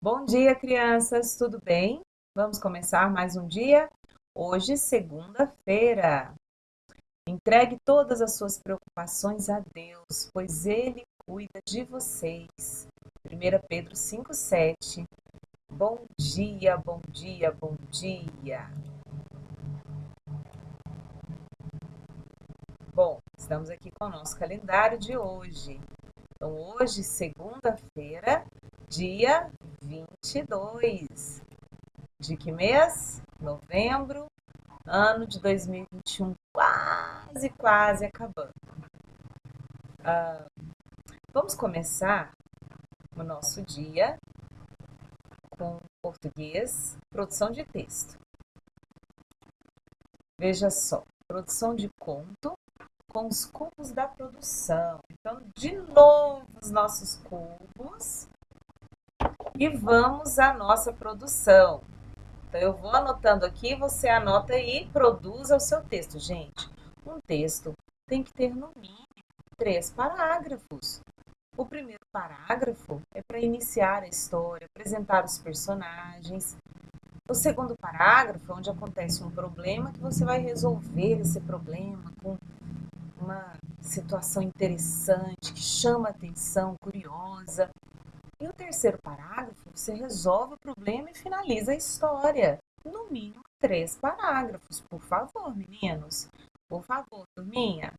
Bom dia, crianças, tudo bem? Vamos começar mais um dia? Hoje, segunda-feira. Entregue todas as suas preocupações a Deus, pois Ele cuida de vocês. 1 Pedro 5,7. Bom dia, bom dia, bom dia. Bom, estamos aqui com o nosso calendário de hoje. Então, hoje, segunda-feira, dia 22. De que mês? Novembro, ano de 2021, quase acabando. Vamos começar o nosso dia com português, produção de texto. Veja só, produção de conto com os cubos da produção. Então, de novo, os nossos cubos e vamos à nossa produção. Então, eu vou anotando aqui, você anota aí e produza o seu texto. Gente, um texto tem que ter no mínimo 3 parágrafos. O primeiro parágrafo é para iniciar a história, apresentar os personagens. O segundo parágrafo é onde acontece um problema que você vai resolver esse problema com uma situação interessante, que chama a atenção, curiosa. E o terceiro parágrafo, você resolve o problema e finaliza a história. No mínimo 3 parágrafos, por favor, meninos. Por favor, turminha.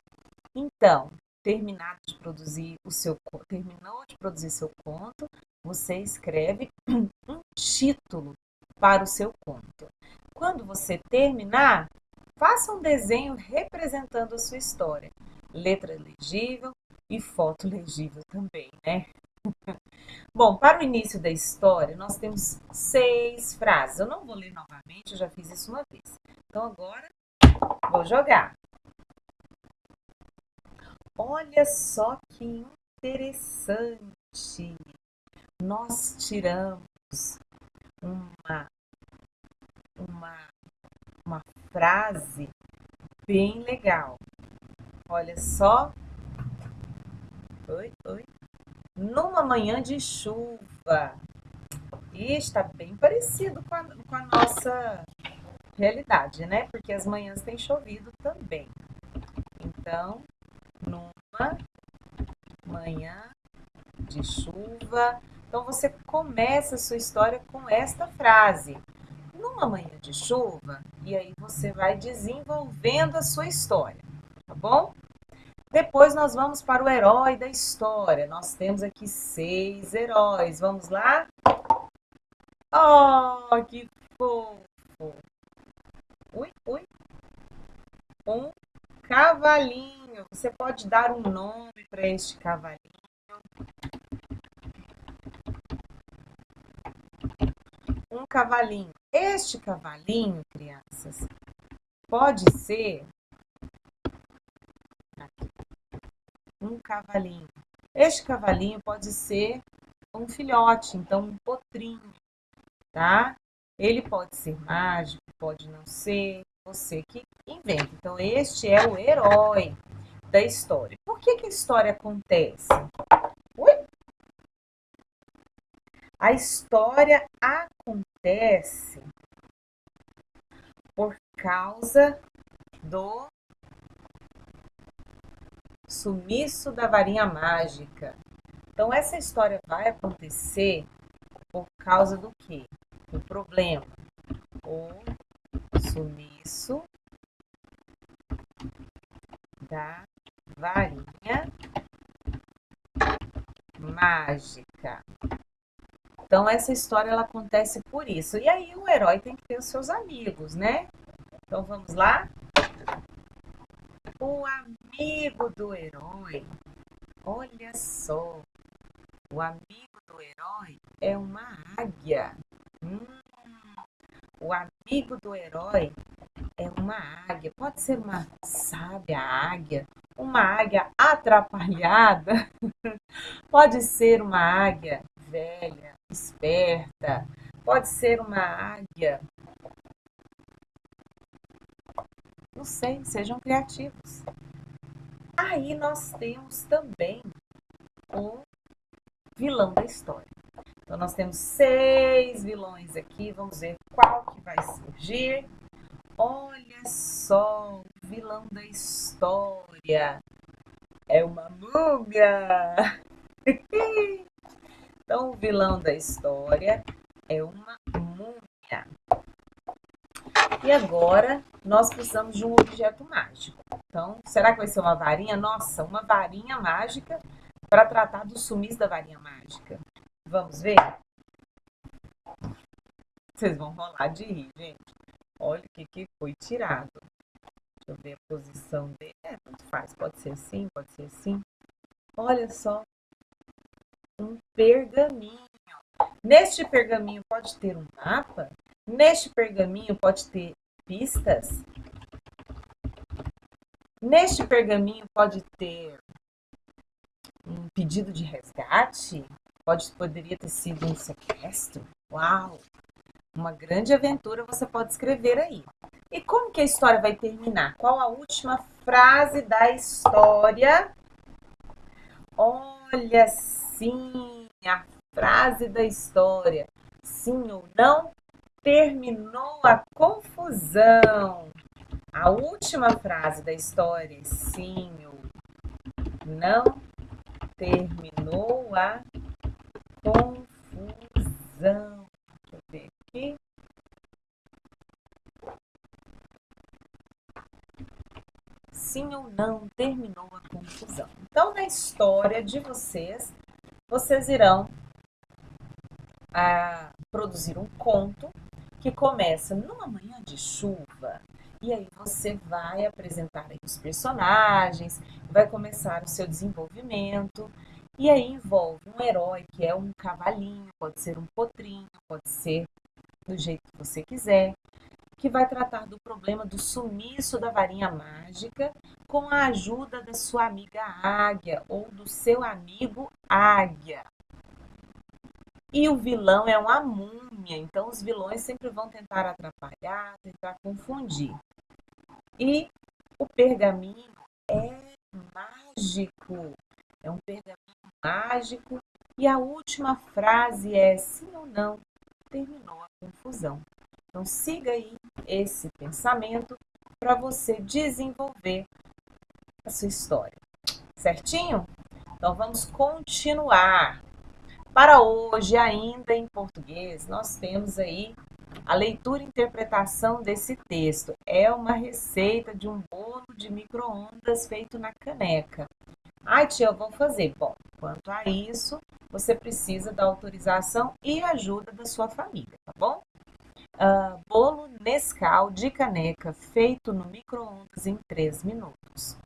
Então, terminou de produzir seu conto, você escreve um título para o seu conto. Quando você terminar, faça um desenho representando a sua história. Letra legível e foto legível também, né? Bom, para o início da história, nós temos 6 frases. Eu não vou ler novamente, eu já fiz isso uma vez. Então agora vou jogar. Olha só que interessante. Nós tiramos uma, uma, uma frase bem legal. Olha só. Oi, oi. Numa manhã de chuva. E está bem parecido com a nossa realidade, né? Porque as manhãs têm chovido também. Então, numa manhã de chuva. Então você começa a sua história com esta frase. Numa manhã de chuva, e aí você vai desenvolvendo a sua história, tá bom? Depois nós vamos para o herói da história. Nós temos aqui 6 heróis. Vamos lá? Oh, que fofo! Ui, ui. Um cavalinho. Você pode dar um nome para este cavalinho? Um cavalinho. Este cavalinho, crianças, pode ser um cavalinho. Este cavalinho pode ser um filhote, então um potrinho, tá? Ele pode ser mágico, pode não ser, você que inventa. Então, este é o herói da história. Por que a história acontece? Ui? A história acontece por causa do sumiço da varinha mágica. Então, essa história vai acontecer por causa do quê? Do problema. O sumiço da varinha mágica. Então, essa história ela acontece por isso. E aí, o herói tem que ter os seus amigos, né? Então, vamos lá? O amigo do herói. Olha só. O amigo do herói é uma águia. O amigo do herói é uma águia. Pode ser uma sábia águia, uma águia atrapalhada, pode ser uma águia velha, esperta, pode ser uma águia. Não sei, sejam criativos. Aí nós temos também o vilão da história. Então, nós temos 6 vilões aqui. Vamos ver qual que vai surgir. Olha só, o vilão da história é uma múmia. Então, o vilão da história é uma múmia. E agora, nós precisamos de um objeto mágico. Então, será que vai ser uma varinha? Nossa, uma varinha mágica para tratar do sumiço da varinha mágica. Vamos ver? Vocês vão rolar de rir, gente. Olha o que foi tirado. Deixa eu ver a posição dele. Tanto faz. Pode ser assim, pode ser assim. Olha só. Um pergaminho. Neste pergaminho pode ter um mapa? Neste pergaminho pode ter pistas? Neste pergaminho pode ter um pedido de resgate? Poderia ter sido um sequestro? Uau! Uma grande aventura você pode escrever aí. E como que a história vai terminar? Qual a última frase da história? Olha, sim, a frase da história. Sim ou não? Terminou a confusão. A última frase da história, sim ou não, terminou a confusão. Deixa eu ver aqui. Sim ou não, terminou a confusão. Então, na história de vocês, vocês irão produzir um conto que começa numa manhã de chuva. E aí você vai apresentar aí os personagens, vai começar o seu desenvolvimento. E aí envolve um herói que é um cavalinho, pode ser um potrinho, pode ser do jeito que você quiser, que vai tratar do problema do sumiço da varinha mágica com a ajuda da sua amiga águia ou do seu amigo águia. E o vilão é uma múmia, então os vilões sempre vão tentar atrapalhar, tentar confundir. E o pergaminho é mágico, é um pergaminho mágico. E a última frase é: sim ou não, terminou a confusão. Então siga aí esse pensamento para você desenvolver a sua história. Certinho? Então vamos continuar. Para hoje, ainda em português, nós temos aí a leitura e interpretação desse texto. É uma receita de um bolo de micro-ondas feito na caneca. Ai, tia, eu vou fazer. Bom, quanto a isso, você precisa da autorização e ajuda da sua família, tá bom? Bolo Nescau de caneca feito no micro-ondas em 3 minutos.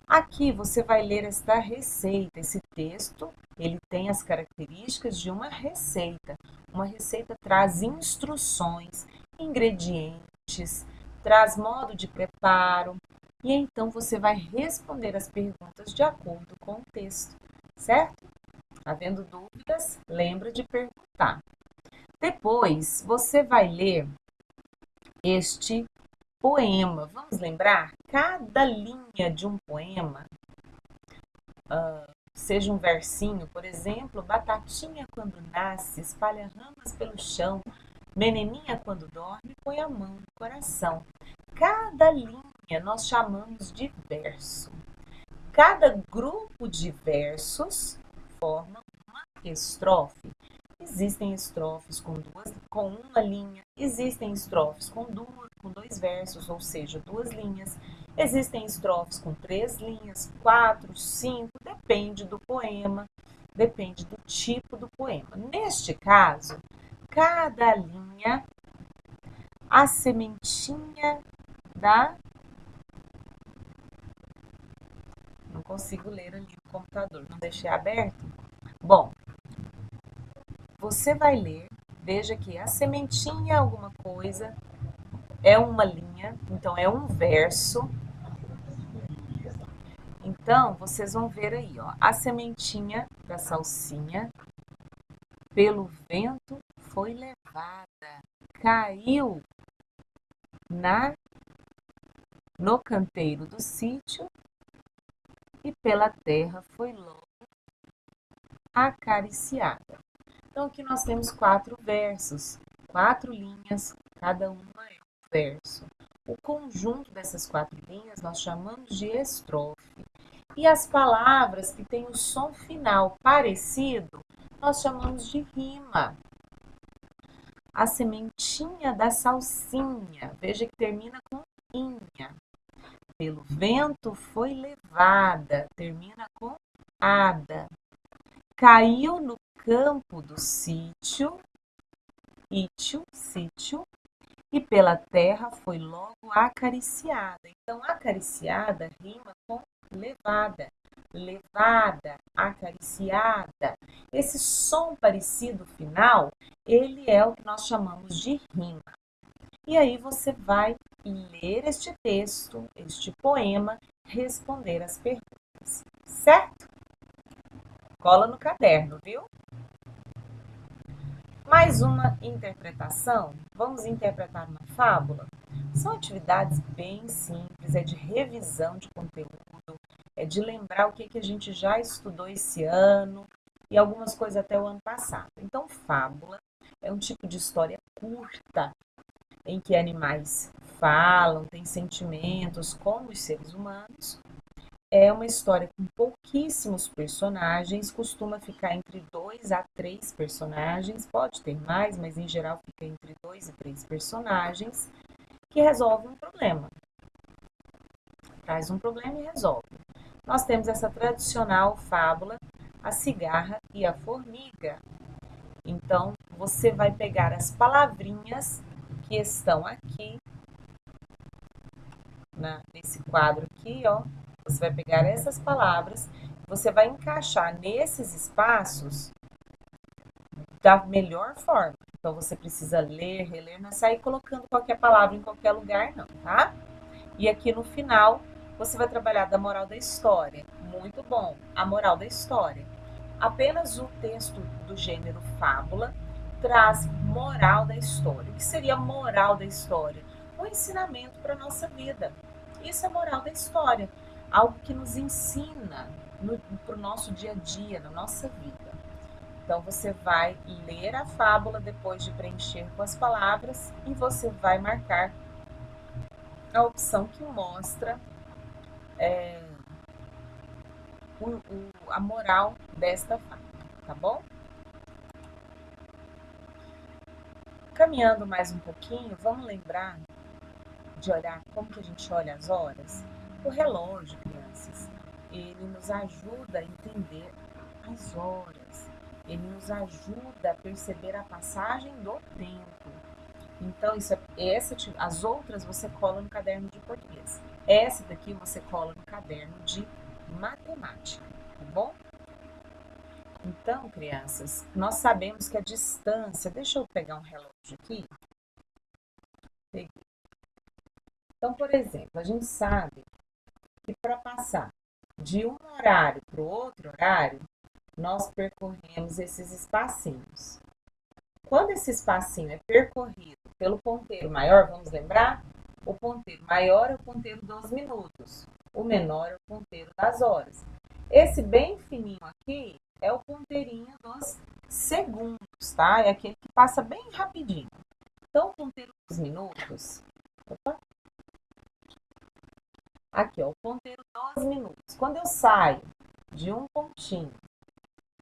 Aqui você vai ler esta receita, esse texto, ele tem as características de uma receita. Uma receita traz instruções, ingredientes, traz modo de preparo, e então você vai responder as perguntas de acordo com o texto, certo? Havendo dúvidas, lembra de perguntar. Depois, você vai ler este poema. Vamos lembrar? Cada linha de um poema, seja um versinho, por exemplo, batatinha quando nasce, espalha ramas pelo chão, menininha quando dorme, põe a mão no coração. Cada linha nós chamamos de verso. Cada grupo de versos forma uma estrofe. Existem estrofes com uma linha, existem estrofes com 2 versos, ou seja, 2 linhas. Existem estrofes com 3 linhas, 4, 5, depende do poema, depende do tipo do poema. Neste caso, cada linha, a sementinha da... Não consigo ler ali no computador, não deixei aberto. Bom, você vai ler, veja que a sementinha alguma coisa é uma linha, então é um verso. Então, vocês vão ver aí, ó, a sementinha da salsinha pelo vento foi levada, caiu no canteiro do sítio e pela terra foi logo acariciada. Então, aqui nós temos 4 versos, 4 linhas, cada uma é um verso. O conjunto dessas 4 linhas nós chamamos de estrofe. E as palavras que têm o som final parecido, nós chamamos de rima. A sementinha da salsinha, veja que termina com inha. Pelo vento foi levada, termina com ada. Caiu no campo do sítio, sítio, e pela terra foi logo acariciada. Então, acariciada rima com levada, levada, acariciada. Esse som parecido final, ele é o que nós chamamos de rima. E aí você vai ler este texto, este poema, responder as perguntas, certo? Cola no caderno, viu? Mais uma interpretação. Vamos interpretar uma fábula? São atividades bem simples, é de revisão de conteúdo, é de lembrar o que a gente já estudou esse ano e algumas coisas até o ano passado. Então, fábula é um tipo de história curta, em que animais falam, têm sentimentos como os seres humanos. É uma história com pouquíssimos personagens, costuma ficar entre 2 a 3 personagens, pode ter mais, mas em geral fica entre 2 e 3 personagens, que resolve um problema. Traz um problema e resolve. Nós temos essa tradicional fábula, a cigarra e a formiga. Então, você vai pegar as palavrinhas que estão aqui, nesse quadro aqui, ó. Você vai pegar essas palavras, você vai encaixar nesses espaços da melhor forma. Então, você precisa ler, reler, não é sair colocando qualquer palavra em qualquer lugar, não, tá? E aqui no final, você vai trabalhar da moral da história. Muito bom, a moral da história. Apenas o texto do gênero fábula traz moral da história. O que seria moral da história? Um ensinamento para a nossa vida. Isso é moral da história. Algo que nos ensina para o nosso dia a dia, na nossa vida. Então, você vai ler a fábula depois de preencher com as palavras e você vai marcar a opção que mostra a moral desta fábula, tá bom? Caminhando mais um pouquinho, vamos lembrar de olhar como que a gente olha as horas? O relógio, crianças, ele nos ajuda a entender as horas. Ele nos ajuda a perceber a passagem do tempo. Então, as outras você cola no caderno de português. Essa daqui você cola no caderno de matemática, tá bom? Então, crianças, nós sabemos que a distância... Deixa eu pegar um relógio aqui. Então, por exemplo, a gente sabe que para passar de um horário para o outro horário, nós percorremos esses espacinhos. Quando esse espacinho é percorrido pelo ponteiro maior, vamos lembrar? O ponteiro maior é o ponteiro dos minutos, o menor é o ponteiro das horas. Esse bem fininho aqui é o ponteirinho dos segundos, tá? É aquele que passa bem rapidinho. Então, o ponteiro dos minutos... Opa! Aqui, ó, o ponteiro dos minutos. Quando eu saio de um pontinho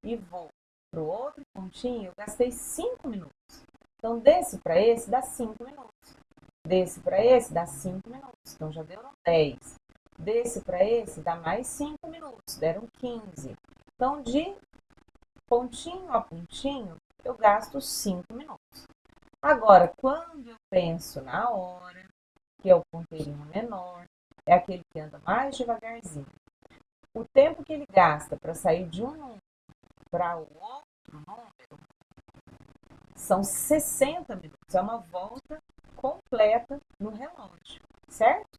e vou para o outro pontinho, eu gastei 5 minutos. Então, desse para esse dá 5 minutos. Desse para esse dá 5 minutos. Então, já deu 10. Desse para esse dá mais 5 minutos. Deram 15. Então, de pontinho a pontinho, eu gasto 5 minutos. Agora, quando eu penso na hora, que é o ponteirinho menor, é aquele que anda mais devagarzinho. O tempo que ele gasta para sair de um número para o outro número são 60 minutos. É uma volta completa no relógio, certo?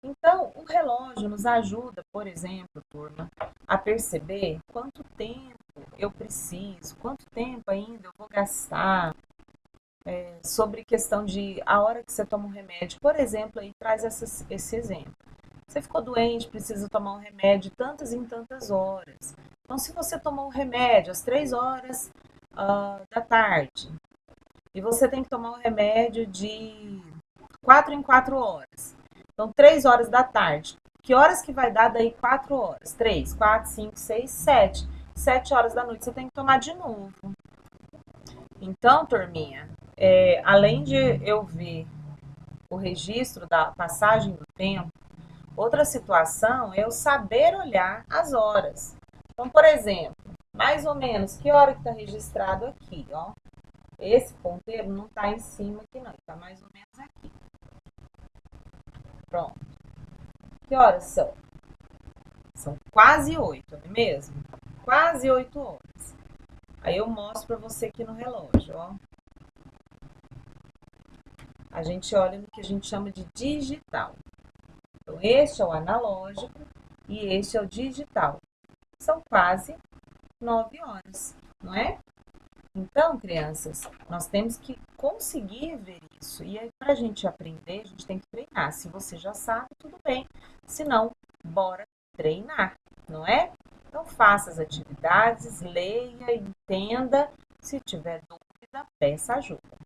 Então, o relógio nos ajuda, por exemplo, turma, a perceber quanto tempo eu preciso, quanto tempo ainda eu vou gastar, sobre questão de a hora que você toma um remédio. Por exemplo, aí traz esse exemplo. Você ficou doente, precisa tomar um remédio tantas em tantas horas. Então, se você tomou um remédio às 3 horas, da tarde. E você tem que tomar um remédio de 4 em 4 horas. Então, 3 horas da tarde. Que horas que vai dar daí 4 horas? 3, 4, 5, 6, 7. 7 horas da noite você tem que tomar de novo. Então, turminha, além de eu ver o registro da passagem do tempo, outra situação é eu saber olhar as horas. Então, por exemplo, mais ou menos, que hora que está registrado aqui, ó? Esse ponteiro não está em cima aqui não, está mais ou menos aqui. Pronto. Que horas são? São quase 8, não é mesmo? Quase 8 horas. Aí eu mostro para você aqui no relógio, ó. A gente olha no que a gente chama de digital. Então, este é o analógico e este é o digital. São quase 9 horas, não é? Então, crianças, nós temos que conseguir ver isso. E aí, para a gente aprender, a gente tem que treinar. Se você já sabe, tudo bem. Se não, bora treinar, não é? Então, faça as atividades, leia, entenda. Se tiver dúvida, peça ajuda.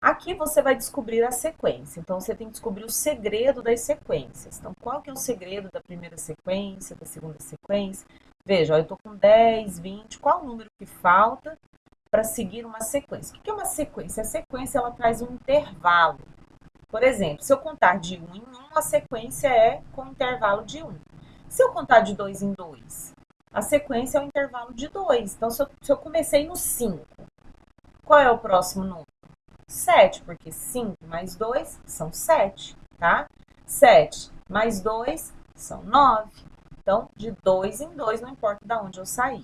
Aqui você vai descobrir a sequência. Então, você tem que descobrir o segredo das sequências. Então, qual que é o segredo da primeira sequência, da segunda sequência? Veja, ó, eu estou com 10, 20. Qual o número que falta para seguir uma sequência? O que é uma sequência? A sequência ela traz um intervalo. Por exemplo, se eu contar de 1 em 1, a sequência é com intervalo de 1. Se eu contar de 2 em 2, a sequência é o intervalo de 2. Então, se eu comecei no 5, qual é o próximo número? 7, porque 5 mais 2 são 7, tá? 7 mais 2 são 9. Então, de 2 em 2, não importa de onde eu sair.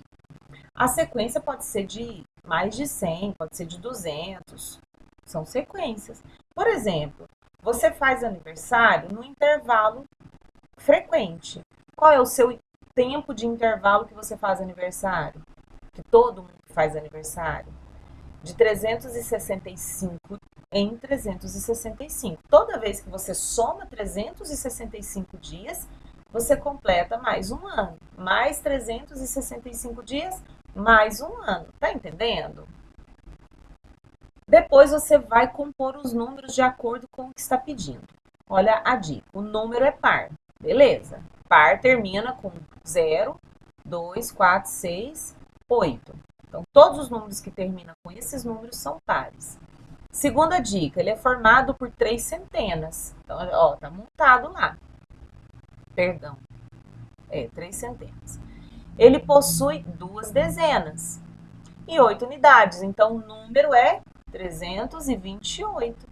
A sequência pode ser de mais de 100, pode ser de 200. São sequências. Por exemplo, você faz aniversário no intervalo frequente. Qual é o seu tempo de intervalo que você faz aniversário? Que todo mundo faz aniversário? De 365 em 365. Toda vez que você soma 365 dias, você completa mais um ano. Mais 365 dias, mais um ano. Tá entendendo? Depois você vai compor os números de acordo com o que está pedindo. Olha a dica: o número é par, beleza? Par termina com 0, 2, 4, 6, 8. Então, todos os números que terminam com esses números são pares. Segunda dica: ele é formado por 3 centenas. Então, ó, tá montado lá. Perdão. 3 centenas. Ele possui 2 dezenas e 8 unidades. Então, o número é 328.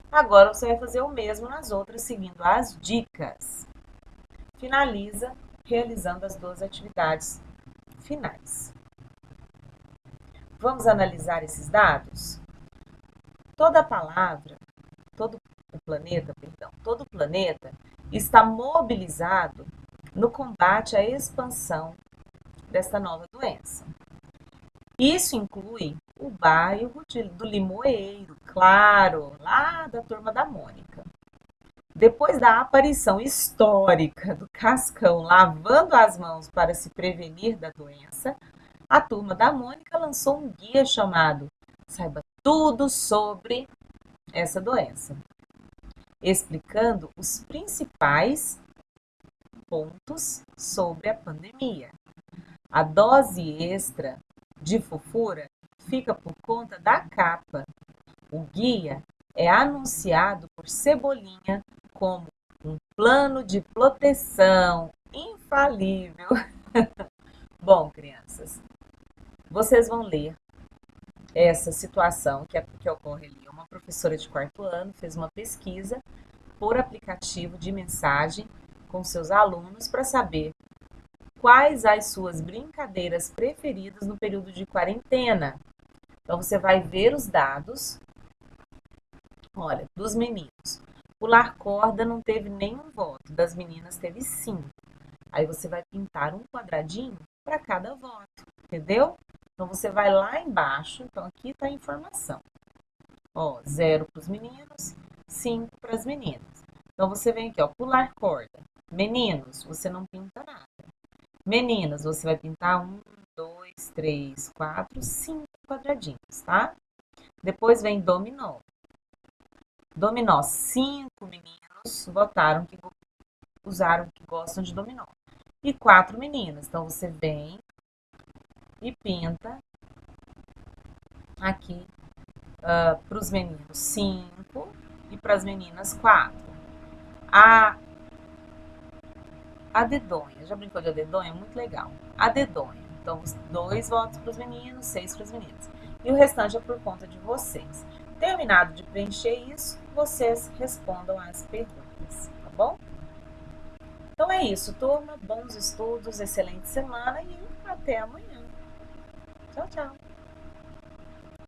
Agora, você vai fazer o mesmo nas outras, seguindo as dicas. Finaliza realizando as 2 atividades finais. Vamos analisar esses dados? Toda palavra, todo o planeta está mobilizado no combate à expansão desta nova doença. Isso inclui o bairro do Limoeiro, claro, lá da turma da Mônica. Depois da aparição histórica do Cascão lavando as mãos para se prevenir da doença, a turma da Mônica lançou um guia chamado Saiba Tudo sobre essa doença, explicando os principais pontos sobre a pandemia. A dose extra de fofura fica por conta da capa. O guia é anunciado por Cebolinha como um plano de proteção infalível. Bom, crianças, vocês vão ler essa situação que ocorre ali. Uma professora de 4º ano fez uma pesquisa por aplicativo de mensagem com seus alunos para saber quais as suas brincadeiras preferidas no período de quarentena. Então, você vai ver os dados, olha, dos meninos. Pular corda não teve nenhum voto, das meninas teve 5. Aí você vai pintar um quadradinho para cada voto, entendeu? Então, você vai lá embaixo, então aqui está a informação. Ó, 0 para os meninos, 5 para as meninas. Então, você vem aqui, ó, pular corda. Meninos, você não pinta nada. Meninas, você vai pintar 1, 2, 3, 4, 5 quadradinhos, tá? Depois vem dominó. Dominó, 5 meninos votaram que usaram que gostam de dominó. E 4 meninas. Então, você vem e pinta aqui para os meninos 5 e para as meninas 4. A dedonha, já brincou de a dedonha? Muito legal. A dedonha. Então, 2 votos para os meninos, 6 para as meninas. E o restante é por conta de vocês. Terminado de preencher isso, vocês respondam as perguntas, tá bom? Então é isso, turma. Bons estudos, excelente semana e até amanhã. Tchau, tchau.